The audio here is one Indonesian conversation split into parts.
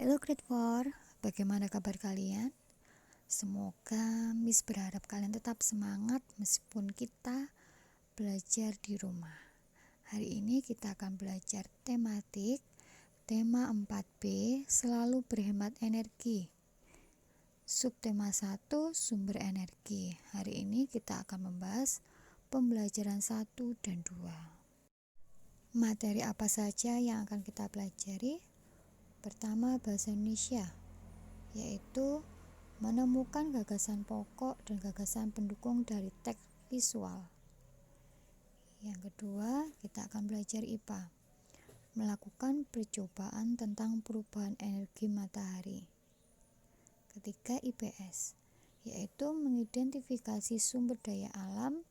Halo Grade 4, bagaimana kabar kalian? Semoga Miss berharap kalian tetap semangat meskipun kita belajar di rumah. Hari ini kita akan belajar tematik, tema 4B, selalu berhemat energi. Subtema 1, sumber energi. Hari ini kita akan membahas pembelajaran 1 dan 2. Materi apa saja yang akan kita pelajari? Pertama, bahasa Indonesia, yaitu menemukan gagasan pokok dan gagasan pendukung dari teks visual. Yang kedua, kita akan belajar IPA, melakukan percobaan tentang perubahan energi matahari. Ketiga, IPS, yaitu mengidentifikasi sumber daya alam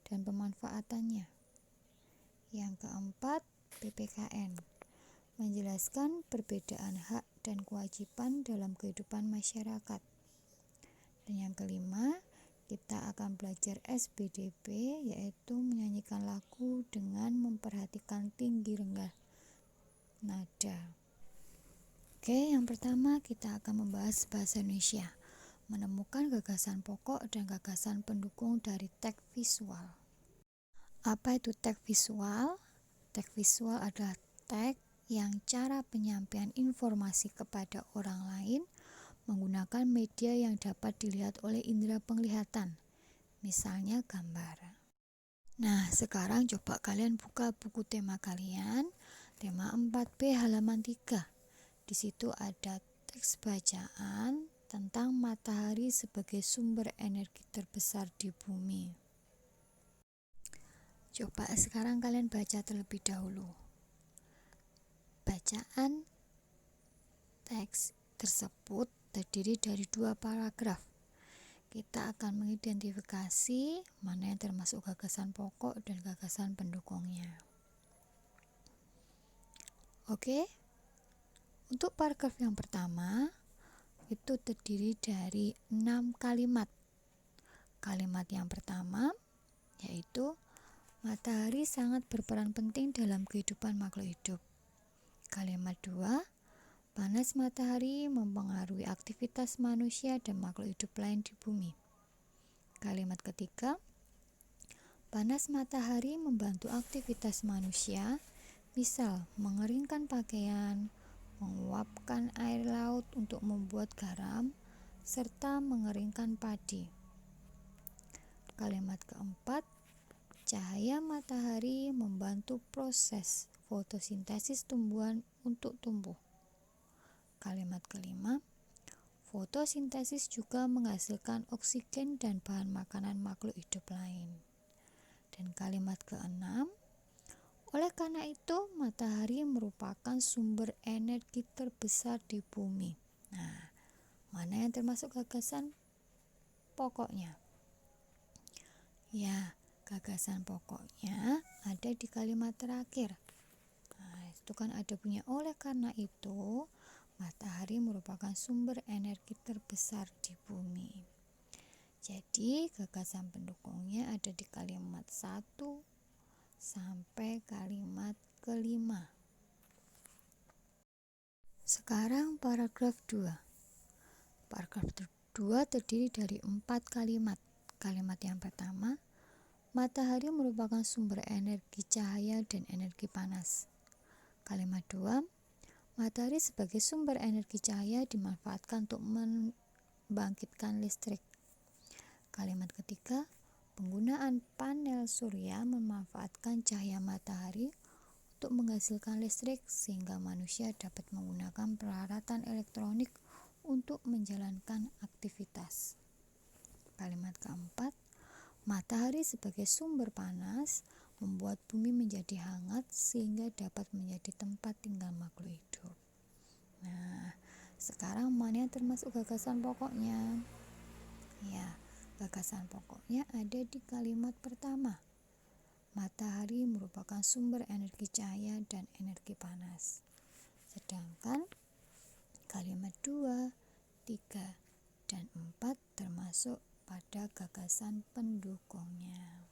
dan pemanfaatannya. Yang keempat, PPKN, menjelaskan perbedaan hak dan kewajiban dalam kehidupan masyarakat. Dan yang kelima, kita akan belajar SBDP, yaitu menyanyikan lagu dengan memperhatikan tinggi rendah nada. Oke, yang pertama kita akan membahas bahasa Indonesia, menemukan gagasan pokok dan gagasan pendukung dari teks visual. Apa itu teks visual? Teks visual adalah teks yang cara penyampaian informasi kepada orang lain menggunakan media yang dapat dilihat oleh indera penglihatan, misalnya gambar. Nah, sekarang coba kalian buka buku tema kalian, tema 4B halaman 3. Di situ ada teks bacaan tentang matahari sebagai sumber energi terbesar di bumi. Coba sekarang kalian baca terlebih dahulu. Bacaan teks tersebut terdiri dari 2 paragraf. Kita akan mengidentifikasi mana yang termasuk gagasan pokok dan gagasan pendukungnya. Oke, untuk paragraf yang pertama itu terdiri dari 6 kalimat. Kalimat yang pertama yaitu matahari sangat berperan penting dalam kehidupan makhluk hidup. Kalimat 2, panas matahari mempengaruhi aktivitas manusia dan makhluk hidup lain di bumi. Kalimat ketiga, panas matahari membantu aktivitas manusia, misal mengeringkan pakaian, menguapkan air laut untuk membuat garam, serta mengeringkan padi. Kalimat keempat, cahaya matahari membantu proses fotosintesis tumbuhan untuk tumbuh. Kalimat kelima, fotosintesis juga menghasilkan oksigen dan bahan makanan makhluk hidup lain. Dan kalimat keenam, oleh karena itu matahari merupakan sumber energi terbesar di bumi. Nah, mana yang termasuk gagasan pokoknya? Ya, gagasan pokoknya ada di kalimat terakhir. Nah, itu kan ada bunyi oleh karena itu matahari merupakan sumber energi terbesar di bumi. Jadi gagasan pendukungnya ada di kalimat 1 sampai kalimat kelima. Sekarang paragraf 2. Paragraf 2 terdiri dari 4 kalimat. Kalimat yang pertama, matahari merupakan sumber energi cahaya dan energi panas. Kalimat 2, matahari sebagai sumber energi cahaya dimanfaatkan untuk membangkitkan listrik. Kalimat ketiga, penggunaan panel surya memanfaatkan cahaya matahari untuk menghasilkan listrik sehingga manusia dapat menggunakan peralatan elektronik untuk menjalankan aktivitas. Kalimat keempat, matahari sebagai sumber panas membuat bumi menjadi hangat sehingga dapat menjadi tempat tinggal makhluk hidup. Nah, sekarang mana yang termasuk gagasan pokoknya? Ya, gagasan pokoknya ada di kalimat pertama. Matahari merupakan sumber energi cahaya dan energi panas. Sedangkan kalimat 2, 3, dan 4 termasuk pada gagasan pendukungnya.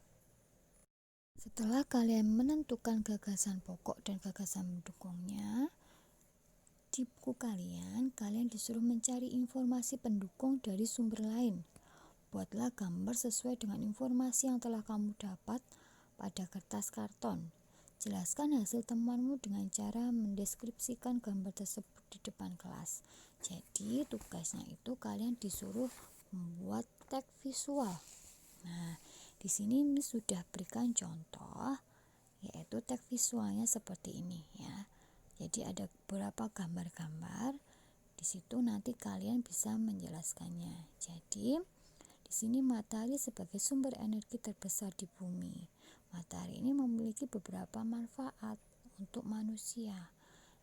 Setelah kalian menentukan gagasan pokok dan gagasan pendukungnya, Di buku kalian disuruh mencari informasi pendukung dari sumber lain. Buatlah gambar sesuai dengan informasi yang telah kamu dapat pada kertas karton. Jelaskan hasil temuanmu dengan cara mendeskripsikan gambar tersebut di depan kelas. Jadi tugasnya itu kalian disuruh membuat teks visual. Nah, di sini sudah berikan contoh, yaitu teks visualnya seperti ini ya. Jadi ada beberapa gambar-gambar. Di situ nanti kalian bisa menjelaskannya. Jadi di sini matahari sebagai sumber energi terbesar di bumi. Matahari ini memiliki beberapa manfaat untuk manusia,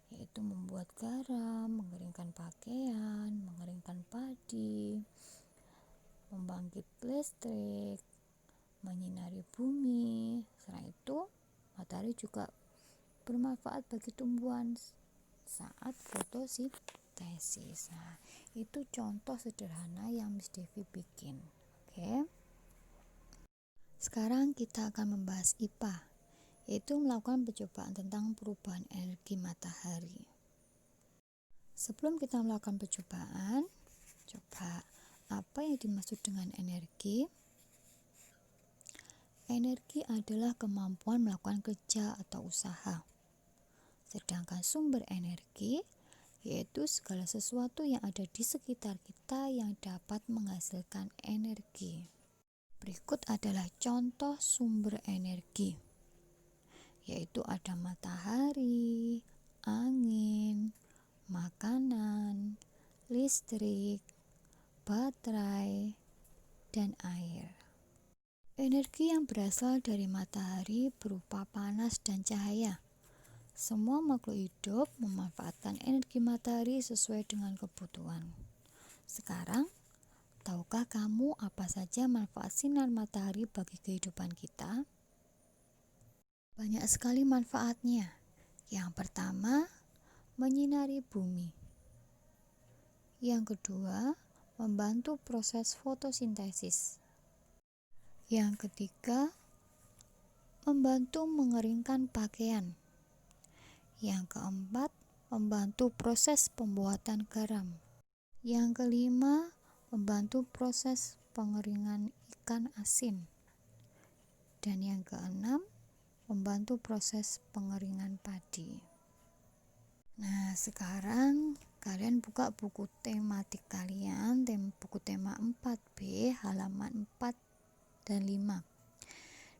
yaitu membuat garam, mengeringkan pakaian, mengeringkan padi, membangkit listrik, menyinari bumi. Selain itu, matahari juga bermanfaat bagi tumbuhan saat fotosintesis. Nah, itu contoh sederhana yang Miss Devi bikin. Oke. Sekarang kita akan membahas IPA, yaitu melakukan percobaan tentang perubahan energi matahari. Sebelum kita melakukan percobaan, coba apa yang dimaksud dengan energi? Energi adalah kemampuan melakukan kerja atau usaha. Sedangkan sumber energi yaitu segala sesuatu yang ada di sekitar kita yang dapat menghasilkan energi. Berikut adalah contoh sumber energi, yaitu ada matahari, angin, makanan, listrik, baterai, dan air. Energi yang berasal dari matahari berupa panas dan cahaya. Semua makhluk hidup memanfaatkan energi matahari sesuai dengan kebutuhan. Sekarang, tahukah kamu apa saja manfaat sinar matahari bagi kehidupan kita? Banyak sekali manfaatnya. Yang pertama, menyinari bumi. Yang kedua, membantu proses fotosintesis. Yang ketiga, membantu mengeringkan pakaian. Yang keempat, membantu proses pembuatan garam. Yang kelima, membantu proses pengeringan ikan asin. Dan yang keenam, membantu proses pengeringan padi. Nah, sekarang kalian buka buku tematik kalian, buku tema 4B, halaman 4 dan 5.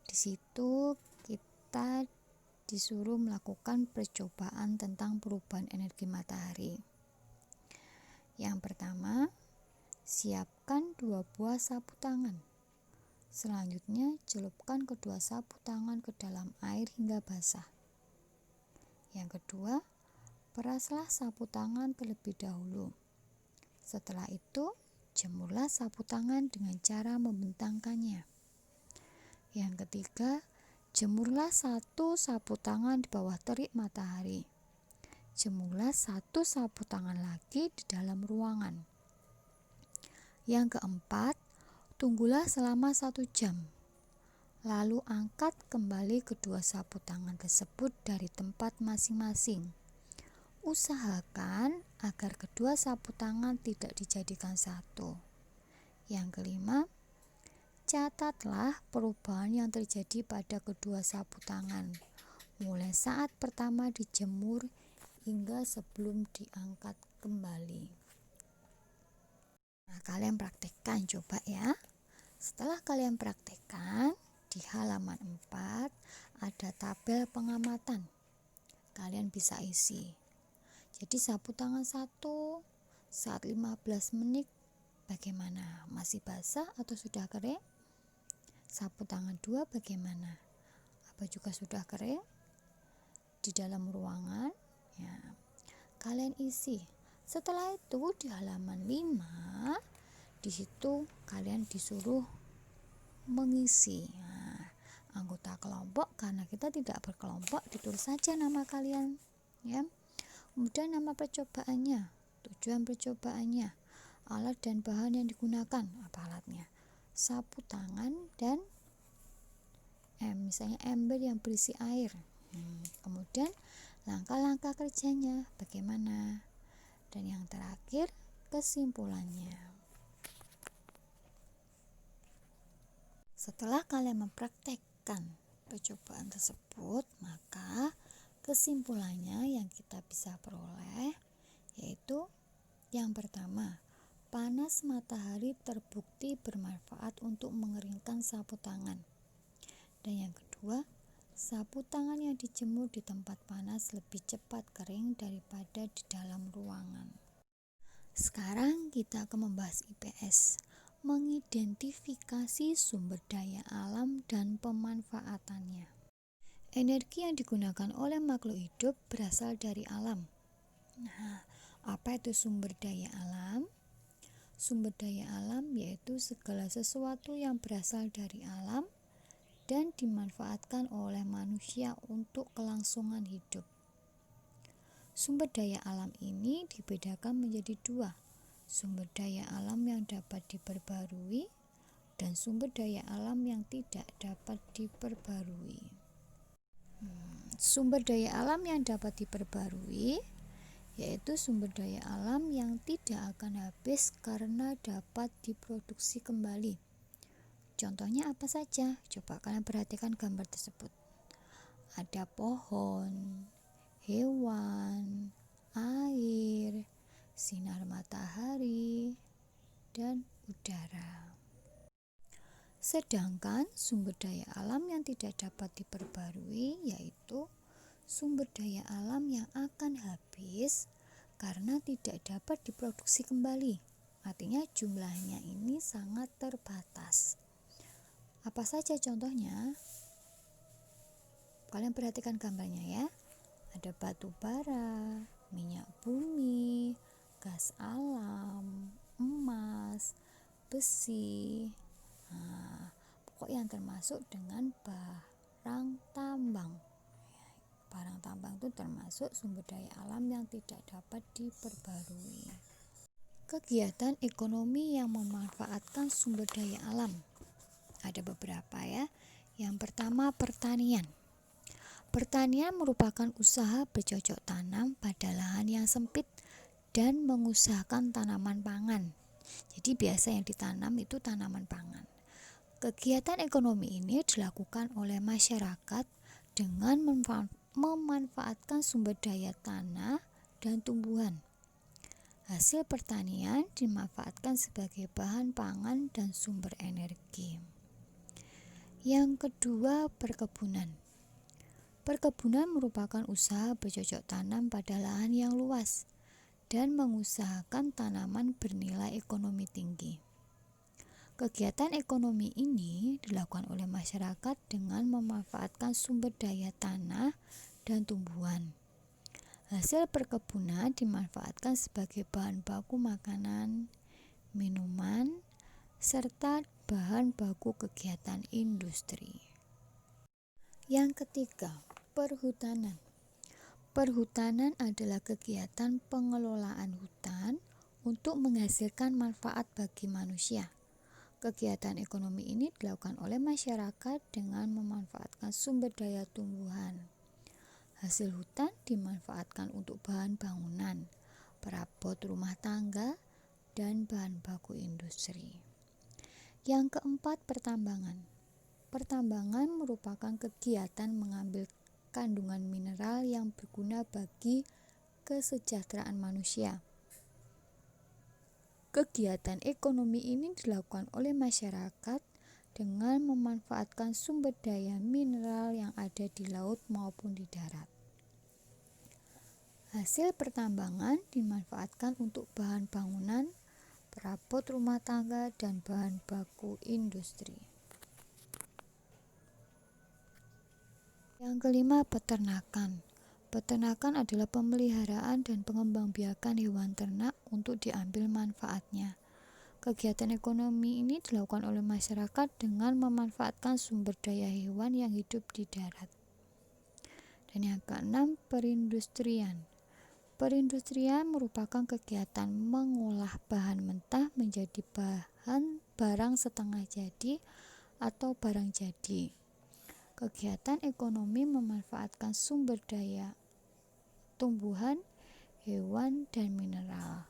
Di situ kita disuruh melakukan percobaan tentang perubahan energi matahari. Yang pertama, siapkan 2 buah sapu tangan. Selanjutnya, celupkan kedua sapu tangan ke dalam air hingga basah. Yang kedua, peraslah sapu tangan terlebih dahulu. Setelah itu, jemurlah sapu tangan dengan cara membentangkannya. Yang ketiga, jemurlah 1 sapu tangan di bawah terik matahari. Jemurlah 1 sapu tangan lagi di dalam ruangan. Yang keempat, tunggulah selama 1 jam. Lalu angkat kembali kedua sapu tangan tersebut dari tempat masing-masing. Usahakan agar kedua sapu tangan tidak dijadikan satu. Yang kelima, catatlah perubahan yang terjadi pada kedua sapu tangan, mulai saat pertama dijemur hingga sebelum diangkat kembali. Nah, kalian praktekkan coba ya. Setelah kalian praktekkan, di halaman 4 ada tabel pengamatan. Kalian bisa isi. Jadi sapu tangan 1 saat 15 menit bagaimana? Masih basah atau sudah kering? Sapu tangan 2 bagaimana? Apa juga sudah kering? Di dalam ruangan? Ya. Kalian isi. Setelah itu di halaman 5, di situ kalian disuruh mengisi. Nah, anggota kelompok, karena kita tidak berkelompok, ditulis saja nama kalian, ya. Kemudian nama percobaannya, tujuan percobaannya, alat dan bahan yang digunakan, apa alatnya? Sapu tangan dan misalnya ember yang berisi air. Kemudian langkah-langkah kerjanya bagaimana? Dan yang terakhir, kesimpulannya. Setelah kalian mempraktekkan percobaan tersebut, maka kesimpulannya yang kita bisa peroleh yaitu yang pertama, panas matahari terbukti bermanfaat untuk mengeringkan sapu tangan. Dan yang kedua, sapu tangan yang dijemur di tempat panas lebih cepat kering daripada di dalam ruangan. Sekarang kita akan membahas IPS, mengidentifikasi sumber daya alam dan pemanfaatannya. Energi yang digunakan oleh makhluk hidup berasal dari alam. Nah, apa itu sumber daya alam? Sumber daya alam yaitu segala sesuatu yang berasal dari alam dan dimanfaatkan oleh manusia untuk kelangsungan hidup. Sumber daya alam ini dibedakan menjadi dua, sumber daya alam yang dapat diperbarui dan sumber daya alam yang tidak dapat diperbarui. Sumber daya alam yang dapat diperbarui yaitu sumber daya alam yang tidak akan habis karena dapat diproduksi kembali. Contohnya apa saja? Coba kalian perhatikan gambar tersebut. Ada pohon, hewan, air, sinar matahari, dan udara. Sedangkan sumber daya alam yang tidak dapat diperbarui yaitu sumber daya alam yang akan habis karena tidak dapat diproduksi kembali. Artinya jumlahnya ini sangat terbatas. Apa saja contohnya? Kalian perhatikan gambarnya ya. Ada batu bara, minyak bumi, gas alam, emas, besi, pokok yang termasuk dengan barang tambang. Barang tambang itu termasuk sumber daya alam yang tidak dapat diperbarui. Kegiatan ekonomi yang memanfaatkan sumber daya alam. Ada beberapa ya. Yang pertama, pertanian. Pertanian merupakan usaha bercocok tanam pada lahan yang sempit dan mengusahakan tanaman pangan. Jadi biasa yang ditanam itu tanaman pangan. Kegiatan ekonomi ini dilakukan oleh masyarakat dengan memanfaatkan sumber daya tanah dan tumbuhan. Hasil pertanian dimanfaatkan sebagai bahan pangan dan sumber energi. Yang kedua, perkebunan. Perkebunan merupakan usaha bercocok tanam pada lahan yang luas dan mengusahakan tanaman bernilai ekonomi tinggi. Kegiatan ekonomi ini dilakukan oleh masyarakat dengan memanfaatkan sumber daya tanah dan tumbuhan. Hasil perkebunan dimanfaatkan sebagai bahan baku makanan, minuman, serta bahan baku kegiatan industri. Yang ketiga, perhutanan. Perhutanan adalah kegiatan pengelolaan hutan untuk menghasilkan manfaat bagi manusia. Kegiatan ekonomi ini dilakukan oleh masyarakat dengan memanfaatkan sumber daya tumbuhan. Hasil hutan dimanfaatkan untuk bahan bangunan, perabot rumah tangga, dan bahan baku industri. Yang keempat, pertambangan. Pertambangan merupakan kegiatan mengambil kandungan mineral yang berguna bagi kesejahteraan manusia. Kegiatan ekonomi ini dilakukan oleh masyarakat dengan memanfaatkan sumber daya mineral yang ada di laut maupun di darat. Hasil pertambangan dimanfaatkan untuk bahan bangunan, perabot rumah tangga, dan bahan baku industri. Yang kelima, peternakan. Peternakan adalah pemeliharaan dan pengembangbiakan hewan ternak untuk diambil manfaatnya. Kegiatan ekonomi ini dilakukan oleh masyarakat dengan memanfaatkan sumber daya hewan yang hidup di darat. Dan yang keenam, perindustrian. Perindustrian merupakan kegiatan mengolah bahan mentah menjadi barang setengah jadi atau barang jadi. Kegiatan ekonomi memanfaatkan sumber daya tumbuhan, hewan, dan mineral.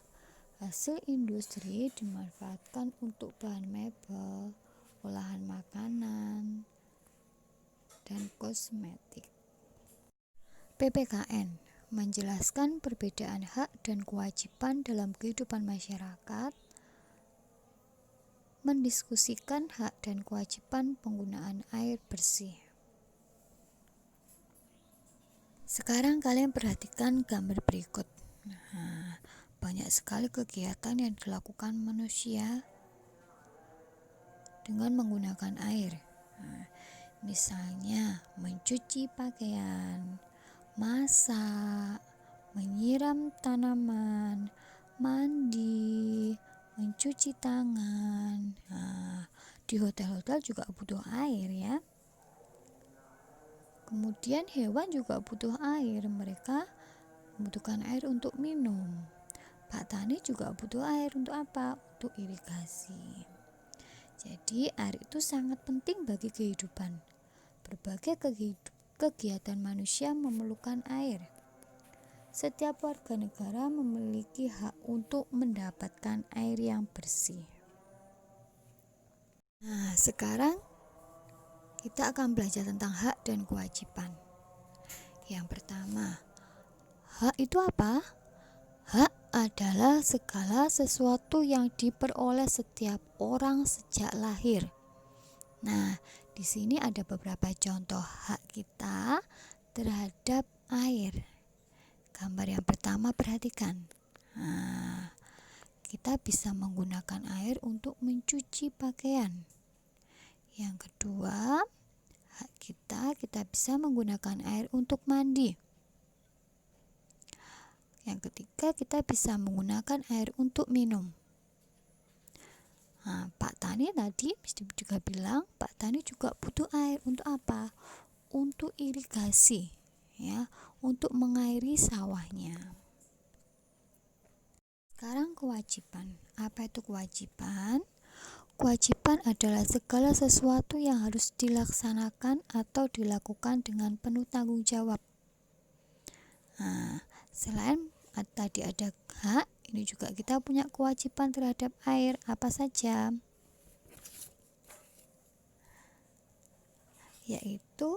Hasil industri dimanfaatkan untuk bahan mebel, olahan makanan, dan kosmetik. PPKN menjelaskan perbedaan hak dan kewajiban dalam kehidupan masyarakat, mendiskusikan hak dan kewajiban penggunaan air bersih. Sekarang kalian perhatikan gambar berikut. Banyak sekali kegiatan yang dilakukan manusia dengan menggunakan air. Misalnya mencuci pakaian, masak, menyiram tanaman, mandi, mencuci tangan. Di hotel-hotel juga butuh air ya. Kemudian hewan juga butuh air, mereka membutuhkan air untuk minum. Pak Tani juga butuh air untuk apa? Untuk irigasi. Jadi air itu sangat penting bagi kehidupan. Berbagai kegiatan manusia memerlukan air. Setiap warga negara memiliki hak untuk mendapatkan air yang bersih. Sekarang kita akan belajar tentang hak dan kewajiban. Yang pertama, hak itu apa? Hak adalah segala sesuatu yang diperoleh setiap orang sejak lahir. Di sini ada beberapa contoh hak kita terhadap air. Gambar yang pertama perhatikan. Kita bisa menggunakan air untuk mencuci pakaian. Yang kedua, hak kita bisa menggunakan air untuk mandi. Yang ketiga, kita bisa menggunakan air untuk minum. Pak Tani tadi juga bilang Pak Tani juga butuh air untuk apa? Untuk irigasi, ya, untuk mengairi sawahnya. Sekarang kewajiban. Apa itu kewajiban? Kewajiban adalah segala sesuatu yang harus dilaksanakan atau dilakukan dengan penuh tanggung jawab. Selain tadi ada hak, ini juga kita punya kewajiban terhadap air. Apa saja? Yaitu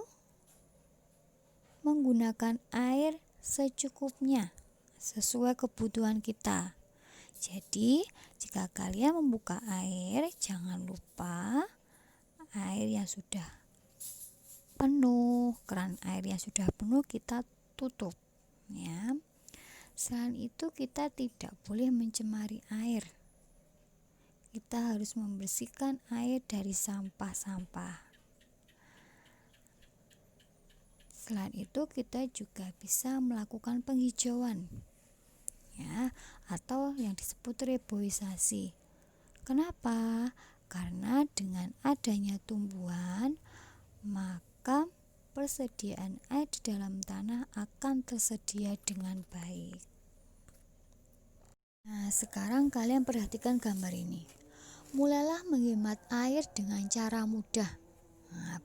menggunakan air secukupnya sesuai kebutuhan kita. Jadi jika kalian membuka air, jangan lupa air yang sudah penuh, keran air yang sudah penuh kita tutup ya. Selain itu kita tidak boleh mencemari air. Kita harus membersihkan air dari sampah-sampah. Selain itu kita juga bisa melakukan penghijauan ya, atau yang disebut reboisasi. Kenapa? Karena dengan adanya tumbuhan, maka persediaan air di dalam tanah akan tersedia dengan baik. Sekarang kalian perhatikan gambar ini. Mulailah menghemat air dengan cara mudah.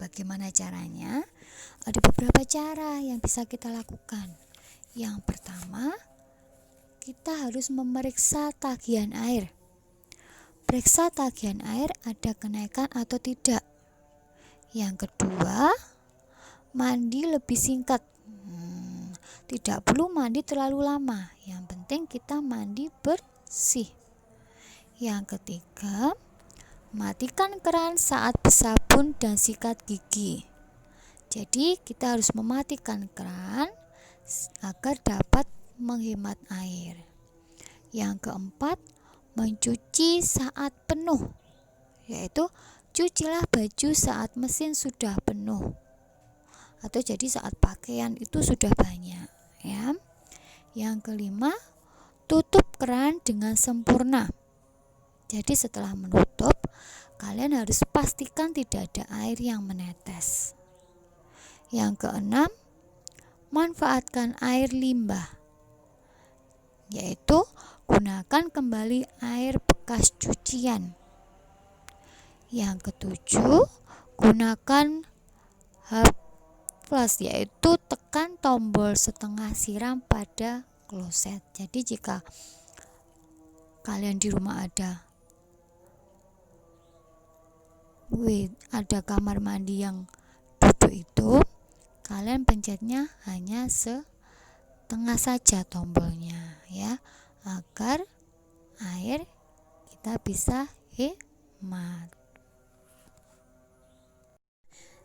Bagaimana caranya? Ada beberapa cara yang bisa kita lakukan. Yang pertama, kita harus memeriksa tagihan air. Periksa tagihan air ada kenaikan atau tidak. Yang kedua, mandi lebih singkat. Tidak perlu mandi terlalu lama. Yang penting kita mandi bersih. Yang ketiga, matikan keran saat bersabun dan sikat gigi. Jadi kita harus mematikan keran agar dapat menghemat air. Yang keempat, mencuci saat penuh. Yaitu cucilah baju saat mesin sudah penuh. Atau jadi saat pakaian itu sudah banyak ya. Yang kelima, tutup keran dengan sempurna. Jadi setelah menutup, kalian harus pastikan tidak ada air yang menetes. Yang keenam, manfaatkan air limbah. Yaitu gunakan kembali air bekas cucian. Yang ketujuh, gunakan flush, yaitu tekan tombol setengah siram pada kloset. Jadi jika kalian di rumah ada kamar mandi yang duduk itu, kalian pencetnya hanya setengah saja tombolnya ya, agar air kita bisa hemat.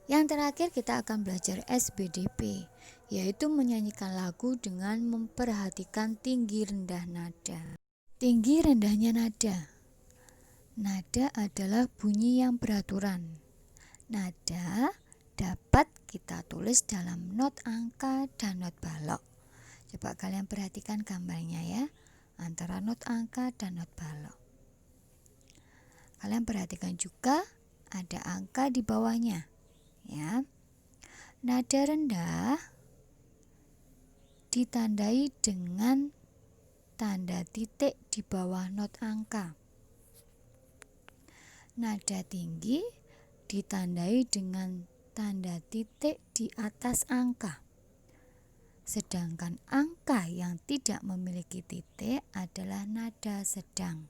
Yang terakhir kita akan belajar SBDP, yaitu menyanyikan lagu dengan memperhatikan tinggi rendah nada. Tinggi rendahnya nada. Nada adalah bunyi yang beraturan. Nada dapat kita tulis dalam not angka dan not balok. Coba kalian perhatikan gambarnya ya, antara not angka dan not balok. Kalian perhatikan juga ada angka di bawahnya ya. Nada rendah ditandai dengan tanda titik di bawah not angka. Nada tinggi ditandai dengan tanda titik di atas angka. Sedangkan angka yang tidak memiliki titik adalah nada sedang.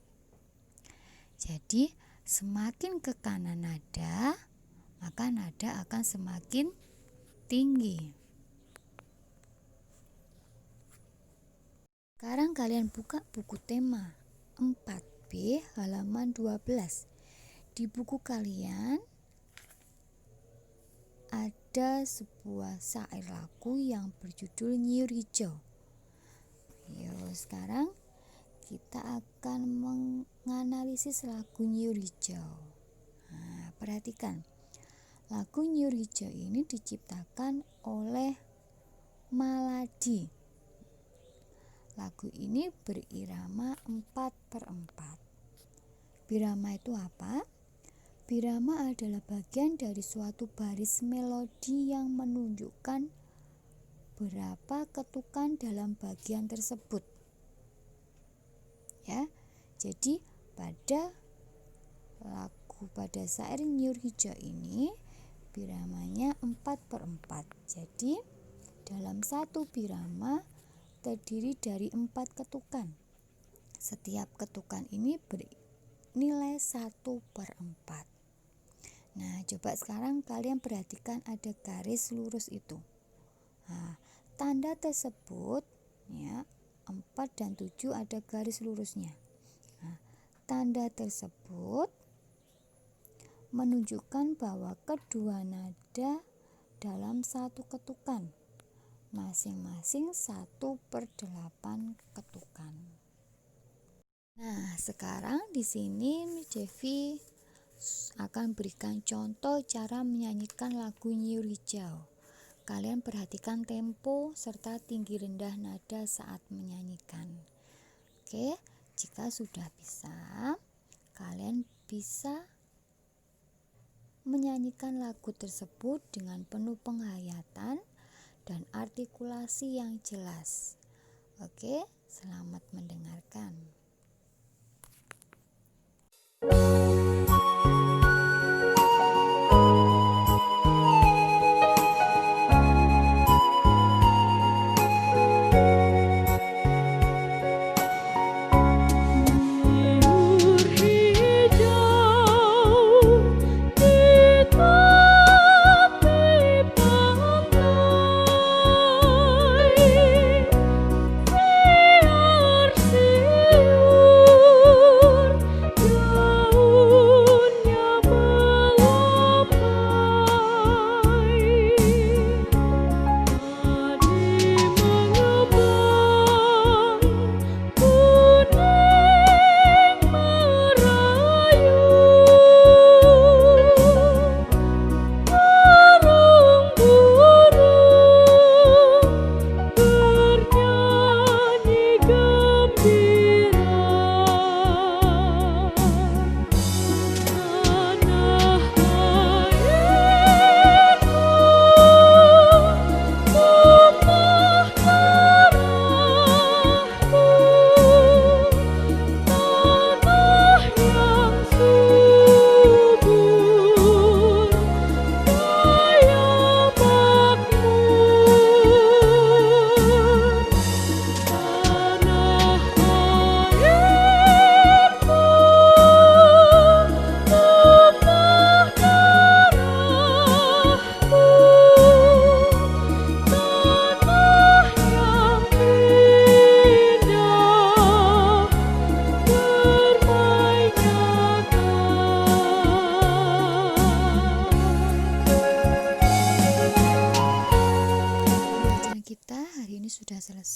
Jadi semakin ke kanan nada, maka nada akan semakin tinggi. Sekarang kalian buka buku tema 4B halaman 12. Di buku kalian ada sebuah syair lagu yang berjudul Nyiur Hijau. Yuk, sekarang kita akan menganalisis lagu Nyiur Hijau. Nah, perhatikan. Lagu Nyiur Hijau ini diciptakan oleh Maladi. Lagu ini berirama 4/4. Birama itu apa? Birama adalah bagian dari suatu baris melodi yang menunjukkan berapa ketukan dalam bagian tersebut. Ya, jadi pada syair Nyiur Hijau ini biramanya 4/4. Jadi dalam satu birama terdiri dari 4 ketukan. Setiap ketukan ini bernilai 1/4. Nah, coba sekarang kalian perhatikan ada garis lurus itu. Nah, tanda tersebut ya, 4 dan 7 ada garis lurusnya. Nah, tanda tersebut menunjukkan bahwa kedua nada dalam satu ketukan, masing-masing 1/8 ketukan. Nah, sekarang di sini Devi akan berikan contoh cara menyanyikan lagu Nyiur Hijau. Kalian perhatikan tempo serta tinggi rendah nada saat menyanyikan. Oke, jika sudah bisa, kalian bisa menyanyikan lagu tersebut dengan penuh penghayatan dan artikulasi yang jelas. Oke, selamat mendengarkan.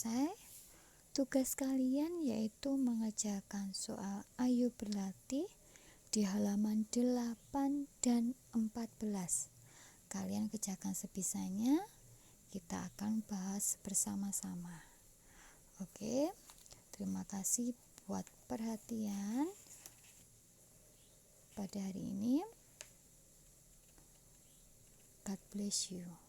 selesai. Tugas kalian yaitu mengerjakan soal Ayo Berlatih di halaman 8 dan 14. Kalian kerjakan sebisanya, kita akan bahas bersama-sama. Oke, terima kasih buat perhatian pada hari ini. God bless you.